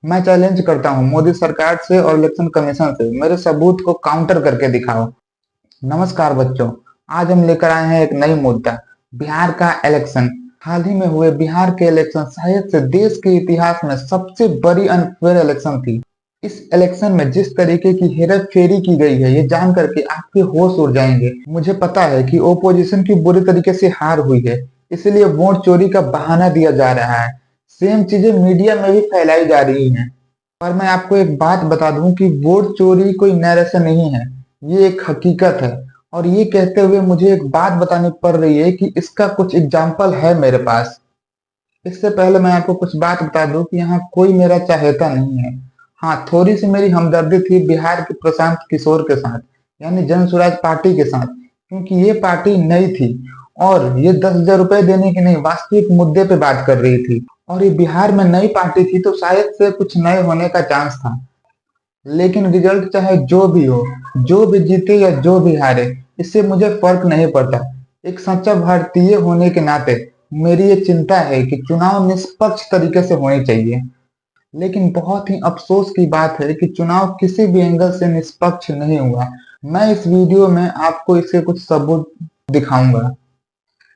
मैं चैलेंज करता हूँ मोदी सरकार से और इलेक्शन कमीशन से, मेरे सबूत को काउंटर करके दिखाओ। नमस्कार बच्चों, आज हम लेकर आए हैं एक नई मुद्दा, बिहार का इलेक्शन। हाल ही में हुए बिहार के इलेक्शन शायद से देश के इतिहास में सबसे बड़ी अनफेयर इलेक्शन थी। इस इलेक्शन में जिस तरीके की हेरा फेरी की गई है, ये जान करके आपके होश उड़ जाएंगे। मुझे पता है कि ओपोजिशन की बुरी तरीके से हार हुई है, इसलिए वोट चोरी का बहाना दिया जा रहा है। सेम चीजें मीडिया में भी फैलाई जा रही हैं। और मैं आपको एक बात बता दूं कि वोट चोरी कोई नैरेशन नहीं है, ये एक हकीकत है। और ये कहते हुए मुझे एक बात बतानी पड़ रही है कि इसका कुछ एग्जाम्पल है मेरे पास। इससे पहले मैं आपको कुछ बात बता दूं कि यहाँ कोई मेरा चाहेता नहीं है। हाँ, थोड़ी सी मेरी हमदर्दी थी बिहार के प्रशांत किशोर के साथ, यानी जन स्वराज पार्टी के साथ, क्योंकि ये पार्टी नई थी और ये 10,000 रुपए देने की नहीं, वास्तविक मुद्दे पे बात कर रही थी। और ये बिहार में नई पार्टी थी तो शायद से कुछ नए होने का चांस था। लेकिन रिजल्ट चाहे जो भी हो, जो भी जीते या जो भी हारे, इससे मुझे फर्क नहीं पड़ता। एक सच्चा भारतीय होने के नाते मेरी ये चिंता है कि चुनाव निष्पक्ष तरीके से होने चाहिए। लेकिन बहुत ही अफसोस की बात है कि चुनाव किसी भी एंगल से निष्पक्ष नहीं हुआ। मैं इस वीडियो में आपको इसके कुछ सबूत दिखाऊंगा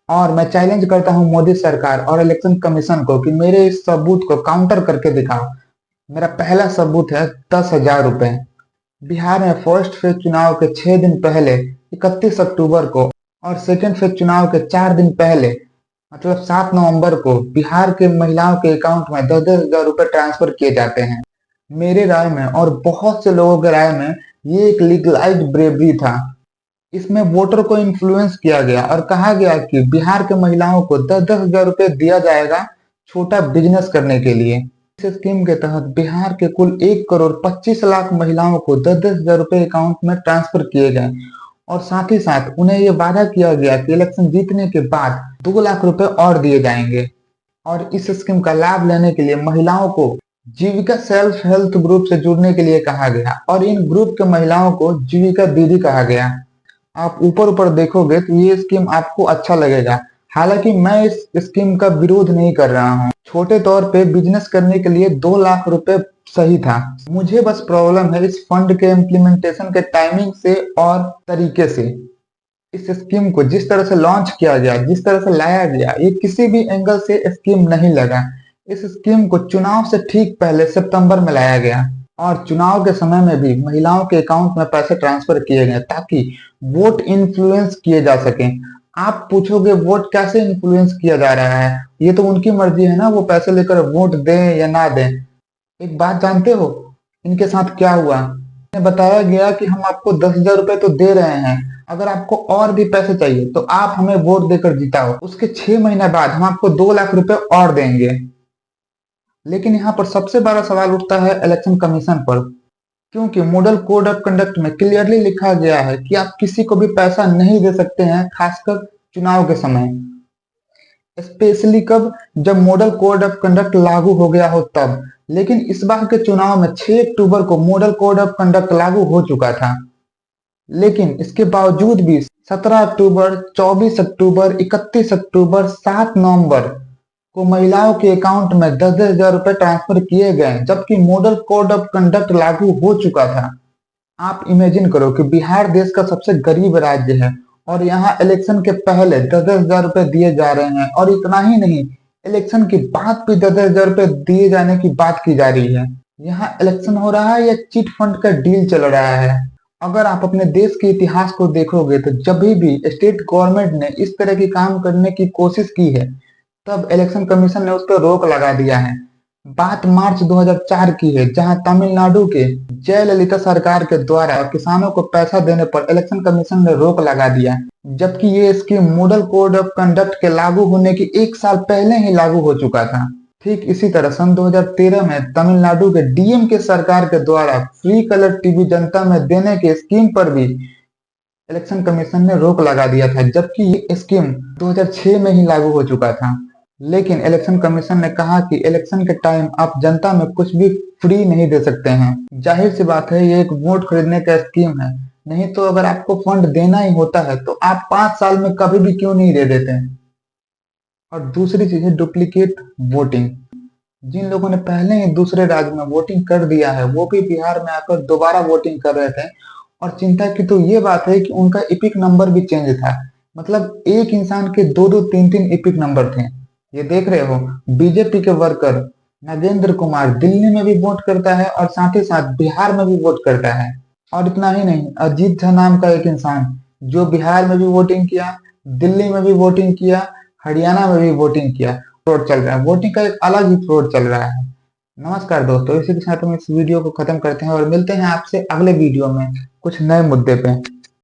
और मैं चैलेंज करता हूं मोदी सरकार और इलेक्शन कमीशन को कि मेरे इस सबूत को काउंटर करके दिखाओ। मेरा पहला सबूत है 10,000 रुपए। बिहार में फर्स्ट फेज चुनाव के 6 दिन पहले 31 अक्टूबर को और सेकेंड फेज चुनाव के 4 दिन पहले मतलब 7 नवंबर को बिहार के महिलाओं के अकाउंट में 10-10 हजार रुपए ट्रांसफर किए जाते हैं। मेरे राय में और बहुत से लोगों के राय में ये एक लीगलाइज्ड ब्रेवरी था। इसमें वोटर को इन्फ्लुएंस किया गया और कहा गया कि बिहार के महिलाओं को 10-10 हजार रुपए दिया जाएगा छोटा बिजनेस करने के लिए। इस स्कीम के तहत बिहार के कुल 1,25,00,000 महिलाओं को 10-10 हजार रुपए अकाउंट में ट्रांसफर किए गए और साथ ही साथ उन्हें ये वादा किया गया कि इलेक्शन जीतने के बाद 2 लाख रुपए और दिए जाएंगे। और इस स्कीम का लाभ लेने के लिए महिलाओं को जीविका सेल्फ हेल्प ग्रुप से जुड़ने के लिए कहा गया और इन ग्रुप के महिलाओं को जीविका दीदी कहा गया। आप ऊपर ऊपर देखोगे तो ये स्कीम आपको अच्छा लगेगा। हालांकि मैं इस स्कीम का विरोध नहीं कर रहा हूँ। छोटे तौर पे बिजनेस करने के लिए 2 लाख रुपए सही था। मुझे बस प्रॉब्लम है इस फंड के इम्प्लीमेंटेशन के टाइमिंग से और तरीके से। इस स्कीम को जिस तरह से लॉन्च किया गया, जिस तरह से लाया गया, ये किसी भी एंगल से स्कीम नहीं लगा। इस स्कीम को चुनाव से ठीक पहले सितंबर में लाया गया और चुनाव के समय में भी महिलाओं के अकाउंट में पैसे ट्रांसफर किए गए ताकि वोट इन्फ्लुएंस किए जा सके। आप पूछोगे वोट कैसे इन्फ्लुएंस किया जा रहा है, ये तो उनकी मर्जी है ना, वो पैसे लेकर वोट दें या ना दें। एक बात जानते हो इनके साथ क्या हुआ? इन्हें बताया गया कि हम आपको 10,000 रुपए तो दे रहे हैं, अगर आपको और भी पैसे चाहिए तो आप हमें वोट देकर जिताओ, उसके 6 महीने बाद हम आपको 2 लाख रुपए और देंगे। लेकिन यहाँ पर सबसे बड़ा सवाल उठता है इलेक्शन कमीशन पर, क्योंकि मॉडल कोड ऑफ कंडक्ट में क्लियरली लिखा गया है कि आप किसी को भी पैसा नहीं दे सकते हैं, खासकर चुनाव के समय। स्पेशली कब? जब मॉडल कोड ऑफ कंडक्ट लागू हो गया हो तब। लेकिन इस बार के चुनाव में 6 अक्टूबर को मॉडल कोड ऑफ कंडक्ट लागू हो चुका था। लेकिन इसके बावजूद भी 17 अक्टूबर, 24 अक्टूबर, 31 अक्टूबर, 7 नवंबर को महिलाओं के अकाउंट में 10-10 हजार रुपए ट्रांसफर किए गए, जबकि मॉडल कोड ऑफ कंडक्ट लागू हो चुका था। आप इमेजिन करो कि बिहार देश का सबसे गरीब राज्य है और यहाँ इलेक्शन के पहले 10-10 हजार रुपए दिए जा रहे हैं और इतना ही नहीं, इलेक्शन के बाद भी 10-10 हजार रुपए दिए जाने की बात की जा रही है। यहाँ इलेक्शन हो रहा है या चिट फंड का डील चल रहा है? अगर आप अपने देश के इतिहास को देखोगे तो जब भी स्टेट गवर्नमेंट ने इस तरह की काम करने की कोशिश की है तब इलेक्शन कमीशन ने उस पर रोक लगा दिया है। बात मार्च 2004 की है, जहां तमिलनाडु के जयललिता सरकार के द्वारा किसानों को पैसा देने पर इलेक्शन कमीशन ने रोक लगा दिया, जबकि ये scheme model code of conduct के लागू होने के 1 साल पहले ही लागू हो चुका था। ठीक इसी तरह सन 2013 में तमिलनाडु के डीएम के सरकार के द्वारा फ्री कलर टीवी जनता में देने के स्कीम पर भी इलेक्शन कमीशन ने रोक लगा दिया था, जबकि ये स्कीम 2006 में ही लागू हो चुका था। लेकिन इलेक्शन कमीशन ने कहा कि इलेक्शन के टाइम आप जनता में कुछ भी फ्री नहीं दे सकते हैं। जाहिर सी बात है ये एक वोट खरीदने का स्कीम है, नहीं तो अगर आपको फंड देना ही होता है तो आप 5 साल में कभी भी क्यों नहीं दे देते हैं। और दूसरी चीज है डुप्लीकेट वोटिंग। जिन लोगों ने पहले ही दूसरे राज्य में वोटिंग कर दिया है वो भी बिहार में आकर दोबारा वोटिंग कर रहे थे। और चिंता की तो ये बात है कि उनका इपिक नंबर भी चेंज था। मतलब एक इंसान के दो दो तीन तीन इपिक नंबर थे। ये देख रहे हो, बीजेपी के वर्कर नगेंद्र कुमार दिल्ली में भी वोट करता है और साथ ही साथ बिहार में भी वोट करता है। और इतना ही नहीं, अजीत झा नाम का एक इंसान जो बिहार में भी वोटिंग किया, दिल्ली में भी वोटिंग किया, हरियाणा में भी वोटिंग किया। फ्रॉड चल रहा है, वोटिंग का एक अलग ही फ्रॉड चल रहा है। नमस्कार दोस्तों, इसी के साथ हम इस वीडियो को खत्म करते हैं और मिलते हैं आपसे अगले वीडियो में कुछ नए मुद्दे पे।